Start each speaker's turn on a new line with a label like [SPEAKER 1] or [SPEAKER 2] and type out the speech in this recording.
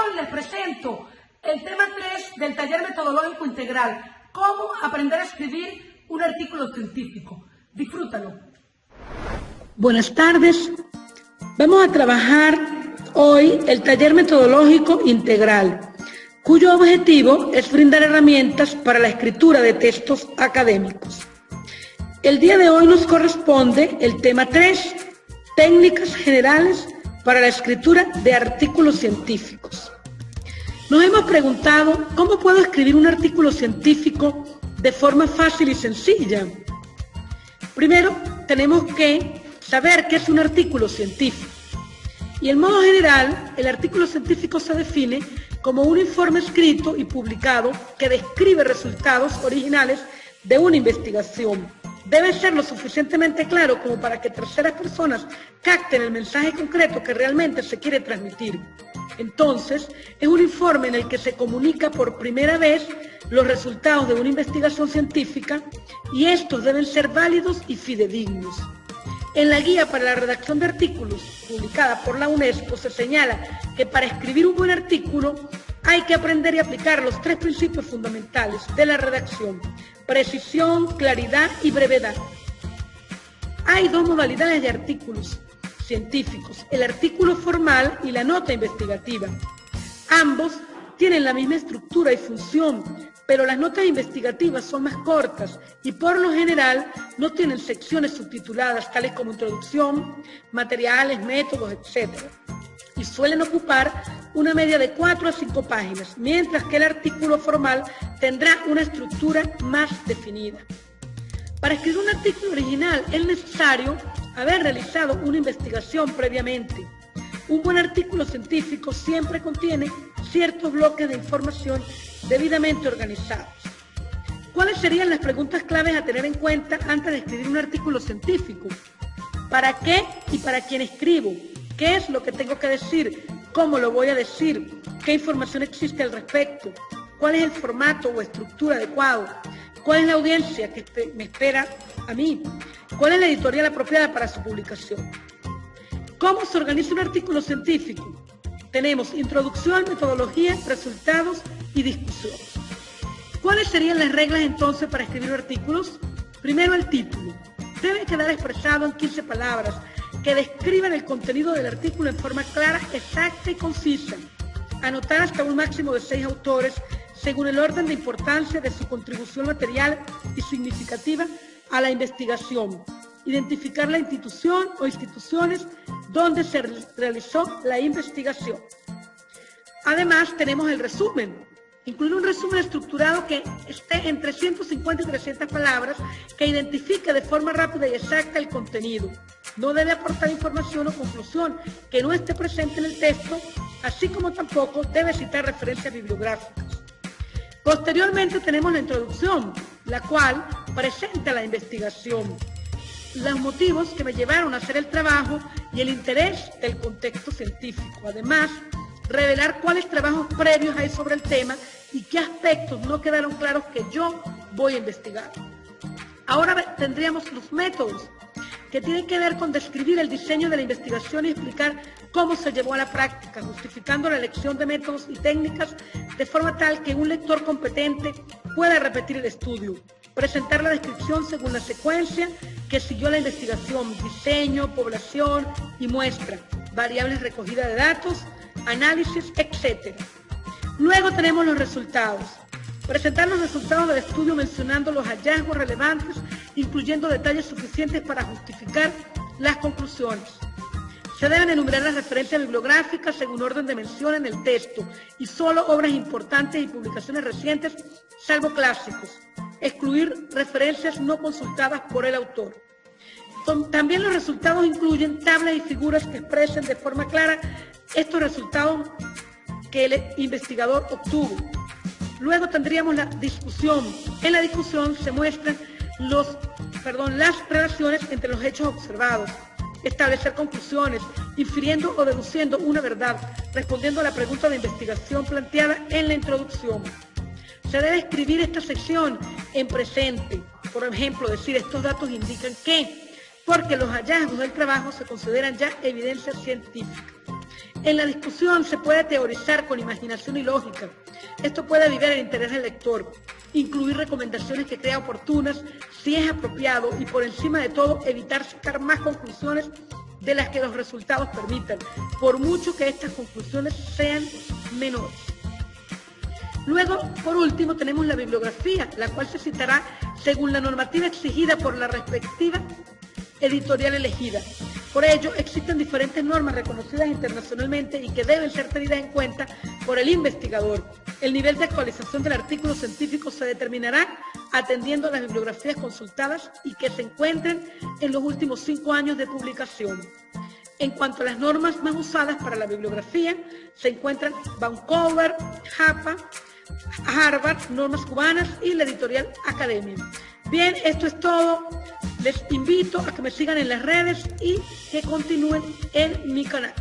[SPEAKER 1] ocasión les presento el tema 3 del taller metodológico integral, cómo aprender a escribir un artículo científico. Disfrútalo.
[SPEAKER 2] Buenas tardes. Vamos a trabajar hoy el taller metodológico integral, cuyo objetivo es brindar herramientas para la escritura de textos académicos. El día de hoy nos corresponde el tema 3, técnicas generales para la escritura de artículos científicos. Nos hemos preguntado, ¿cómo puedo escribir un artículo científico de forma fácil y sencilla? Primero, tenemos que saber qué es un artículo científico. Y en modo general, el artículo científico se define como un informe escrito y publicado que describe resultados originales de una investigación. Debe ser lo suficientemente claro como para que terceras personas capten el mensaje concreto que realmente se quiere transmitir. Entonces, es un informe en el que se comunica por primera vez los resultados de una investigación científica y estos deben ser válidos y fidedignos. En la guía para la redacción de artículos, publicada por la UNESCO, se señala que para escribir un buen artículo hay que aprender y aplicar los 3 principios fundamentales de la redacción: precisión, claridad y brevedad. Hay 2 modalidades de artículos científicos: el artículo formal y la nota investigativa. Ambos tienen la misma estructura y función, pero las notas investigativas son más cortas y por lo general no tienen secciones subtituladas tales como introducción, materiales, métodos, etc. Y suelen ocupar una media de 4 a 5 páginas, mientras que el artículo formal tendrá una estructura más definida. Para escribir un artículo original es necesario haber realizado una investigación previamente. Un buen artículo científico siempre contiene ciertos bloques de información debidamente organizados. ¿Cuáles serían las preguntas claves a tener en cuenta antes de escribir un artículo científico? ¿Para qué y para quién escribo? ¿Qué es lo que tengo que decir? ¿Cómo lo voy a decir? ¿Qué información existe al respecto? ¿Cuál es el formato o estructura adecuado? ¿Cuál es la audiencia que me espera a mí? ¿Cuál es la editorial apropiada para su publicación? ¿Cómo se organiza un artículo científico? Tenemos introducción, metodología, resultados y discusión. ¿Cuáles serían las reglas entonces para escribir artículos? Primero, el título. Debe quedar expresado en 15 palabras que describan el contenido del artículo en forma clara, exacta y concisa. Anotar hasta un máximo de 6 autores según el orden de importancia de su contribución material y significativa a la investigación. Identificar la institución o instituciones donde se realizó la investigación. Además, tenemos el resumen. Incluir un resumen estructurado que esté entre 150 y 300 palabras que identifique de forma rápida y exacta el contenido. No debe aportar información o conclusión que no esté presente en el texto, así como tampoco debe citar referencias bibliográficas. Posteriormente tenemos la introducción, la cual presenta la investigación, los motivos que me llevaron a hacer el trabajo y el interés del contexto científico. Además, revelar cuáles trabajos previos hay sobre el tema y qué aspectos no quedaron claros que yo voy a investigar. Ahora tendríamos los métodos, que tienen que ver con describir el diseño de la investigación y explicar cómo se llevó a la práctica, justificando la elección de métodos y técnicas de forma tal que un lector competente pueda repetir el estudio. Presentar la descripción según la secuencia que siguió la investigación: diseño, población y muestra, variables recogidas de datos, análisis, etc. Luego tenemos los resultados. Presentar los resultados del estudio mencionando los hallazgos relevantes, incluyendo detalles suficientes para justificar las conclusiones. Se deben enumerar las referencias bibliográficas según orden de mención en el texto y solo obras importantes y publicaciones recientes, salvo clásicos. Excluir referencias no consultadas por el autor. También los resultados incluyen tablas y figuras que expresen de forma clara estos resultados que el investigador obtuvo. Luego tendríamos la discusión. En la discusión se muestran las relaciones entre los hechos observados. Establecer conclusiones, infiriendo o deduciendo una verdad, respondiendo a la pregunta de investigación planteada en la introducción. Se debe escribir esta sección en presente. Por ejemplo, decir: estos datos indican que, porque los hallazgos del trabajo se consideran ya evidencia científica. En la discusión se puede teorizar con imaginación y lógica. Esto puede avivar el interés del lector, incluir recomendaciones que crea oportunas si es apropiado y por encima de todo evitar sacar más conclusiones de las que los resultados permitan, por mucho que estas conclusiones sean menores. Luego, por último, tenemos la bibliografía, la cual se citará según la normativa exigida por la respectiva editorial elegida. Por ello, existen diferentes normas reconocidas internacionalmente y que deben ser tenidas en cuenta por el investigador. El nivel de actualización del artículo científico se determinará atendiendo a las bibliografías consultadas y que se encuentren en los últimos 5 años de publicación. En cuanto a las normas más usadas para la bibliografía, se encuentran Vancouver, JAPA, Harvard, normas cubanas y la editorial Academia. Bien, esto es todo. Les invito a que me sigan en las redes y que continúen en mi canal.